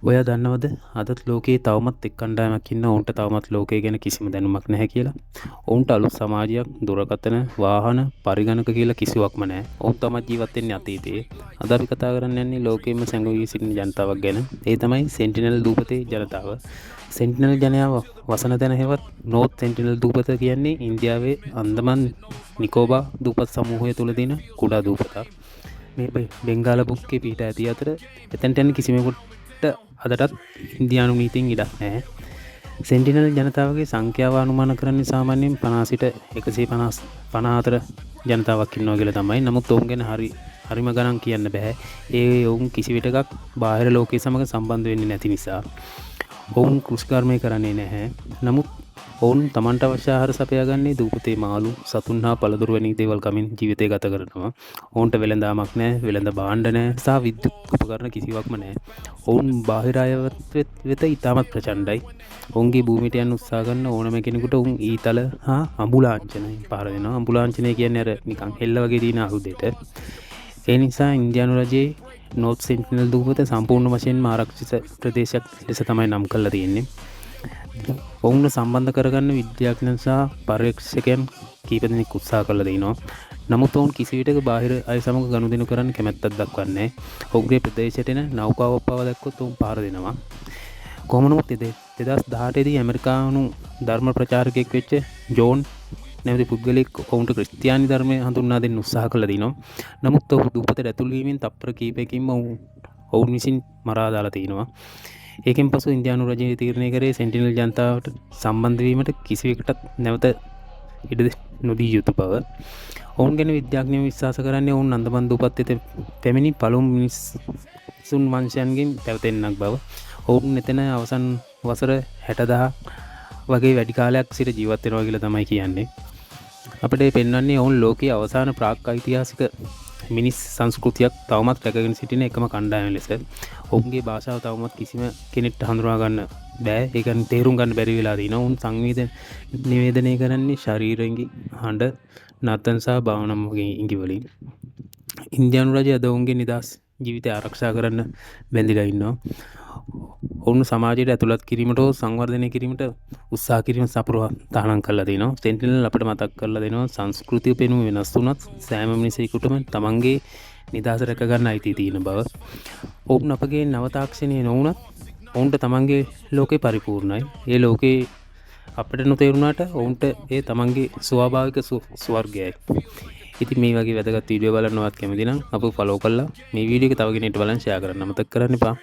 ඔයා දන්නවද අදත් ලෝකයේ තවමත් එක් කණ්ඩායමක් ඉන්න ඔවුන්ට තවමත් ලෝකය ගැන කිසිම දැනුමක් නැහැ කියලා. ඔවුන්ට අලුත් සමාජයක්, දුරකථන, වාහන, පරිගණක කියලා කිසිවක්ම නැහැ. ඔවුන් තමයි ජීවත් වෙන්නේ අතීතයේ. අද අපි කතා කරන්න යන්නේ ලෝකෙම සැඟවී සිටින ජනතාවක් ගැන. ඒ තමයි සෙන්ටිනල් දූපතේ ජනතාව. සෙන්ටිනල් ජනයාව වසන තැන හෙවත් නෝත් සෙන්ටිනල් දූපත කියන්නේ ඉන්දියාවේ අන්දමන් නිකෝබා දූපත් සමූහය තුළ තියෙන කුඩා දූපතක්. මේ බෙන්ගාල බුක්කේ පිහිට ඇති අතර එතැන්ට යන කිසිමෙකුට අදටත් ඉන්දියානු නීතියෙන් ඉඩක් නැහැ. සෙන්ටිනල් ජනතාවගේ සංඛ්‍යාව අනුමාන කරන්නේ සාමාන්‍යයෙන් 50 සිට 154 ජනතාවක් ඉන්නවා කියලා තමයි. නමුත් ඔවුන් ගැන හරිම ගණන් කියන්න බෑ. ඒ ඔවුන් කිසිවිටකක් බාහිර ලෝකයේ සමග සම්බන්ධ වෙන්නේ නැති නිසා. ඔවුන් කෘෂිකර්මය කරන්නේ නැහැ. නමුත් ඔවුන් තමන්ට අවශ්‍ය ආහාර සපයාගන්නේ දූපතේ මාළු, සතුන් හා පළතුරු වැනි දේවල් කමින් ජීවිතය ගත කරනවා. ඔවුන්ට වෙළඳාමක් නැහැ, වෙළඳ භාණ්ඩ නැහැ, සහ විද්‍යුත් උපකරණ කිසිවක්ම නැහැ. ඔවුන් බාහිර අයවත් වෙත ඉතාමත් ප්‍රචණ්ඩයි. ඔවුන්ගේ භූමියට යන්න උත්සාහ කරන ඕනම කෙනෙකුට ඔවුන් ඊතල හා අඹුලාංචනයෙන් පහර දෙනවා. අඹුලාංචනය කියන්නේ අර නිකන් හෙල්ල වගේ තියෙන ආයුධයට. ඒ නිසා ඉන්දියානු රජයේ නෝත් සෙන්ටිනල් දූපත සම්පූර්ණ වශයෙන්ම ආරක්ෂිත ප්‍රදේශයක් ලෙස තමයි නම් කරලා තියෙන්නේ. ඔවුන් සම්බන්ධ කරගන්න විද්‍යාඥයන් සහ පර්යේෂකයන් කීප දෙනෙක් උත්සාහ කළා දිනවා. නමුත් ඔවුන් කිසිවිටක බාහිර අය සමග ගනුදෙනු කරන්න කැමැත්තක් දක්වන්නේ නැහැ. ඔවුන්ගේ ප්‍රදේශයට එන නෞකාවක් පවා දැක්කොත් ඔවුන් පහර දෙනවා. කොහොම නමුත් 2018 දී ඇමරිකානු ධර්ම ප්‍රචාරකයෙක් වෙච්ච ජෝන් නැමැති පුද්ගලෙක් ඔවුන්ට ක්‍රිස්තියානි ධර්මය හඳුන්වා දෙන්න උත්සාහ කළා දිනවා. නමුත් ඔහු දූපතට ඇතුල් වීමෙන් තප්පර කීපයකින්ම ඔවුන් විසින් මරා දාලා තිනවා. ඒකෙන් පසු ඉන්දියානු රජය තීරණය කරේ සෙන්ටිනල් ජනතාවට සම්බන්ධ වීමට කිසිවෙකුටත් නැවත ඉඩ නොදී යුතු බව. ඔවුන් ගැන විද්‍යාඥයෝ විශ්වාස කරන්නේ ඔවුන් අන්දමන් දූපත් වෙත පැමිණි පළමු මිනිසුන් වංශයන්ගෙන් පැවතෙන්නක් බව. ඔවුන් එතන අවසන් වසර 60000 වගේ වැඩි කාලයක් සිට ජීවත් වෙනවා කියලා තමයි කියන්නේ. අපිට පෙන්වන්නේ ඔවුන් ලෝකයේ අවසාන ප්‍රාග් ඓතිහාසික මිනිස් සංස්කෘතියක් තවමත් රැකගෙන සිටින එකම කණ්ඩායම ලෙස. ඔවුන්ගේ භාෂාව තවමත් කිසිම කෙනෙක්ට හඳුනා ගන්න බෑ. ඒක තේරුම් ගන්න බැරි වෙලා දිනවා. ඔවුන් සංවේදන නිවේදනය කරන්නේ ශරීරයෙන්, හඬ, නර්තන සහ භාවනා වගේ ඉඟි වලින්. ඉන්දියානු රජය අද ඔවුන්ගේ නිදහස් ජීවිතය ආරක්ෂා කරන්න බැඳිලා ඉන්නවා. ඔවුන් සමාජයට ඇතුළත් කිරීමට හෝ සංවර්ධනය කිරීමට උත්සාහ කිරීම සපුරා තහනම් කරලා දෙනවා. සෙන්ටිනල් අපිට මතක් කරලා දෙනවා සංස්කෘතිය පෙනුම වෙනස් වුණත් සෑම මිනිසෙකුටම තමන්ගේ නිදහස රැක ගන්න අයිතිය තියෙන බව. ඔවුන් අපගේ නව තාක්ෂණයේ නොවුනත් ඔවුන්ට තමන්ගේ ලෝකේ පරිපූර්ණයි. ඒ ලෝකේ අපිට නොතේරුණාට ඔවුන්ට ඒ තමන්ගේ ස්වාභාවික ස්වර්ගයයි. ඉතින් මේ වගේ වැදගත් වීඩියෝ බලන්නවත් කැමති නම් අපව ෆලෝ කරලා මේ වීඩියෝ එක තව කෙනෙක්ට බලන්න ෂෙයා කරන්න අමතක කරන්න එපා.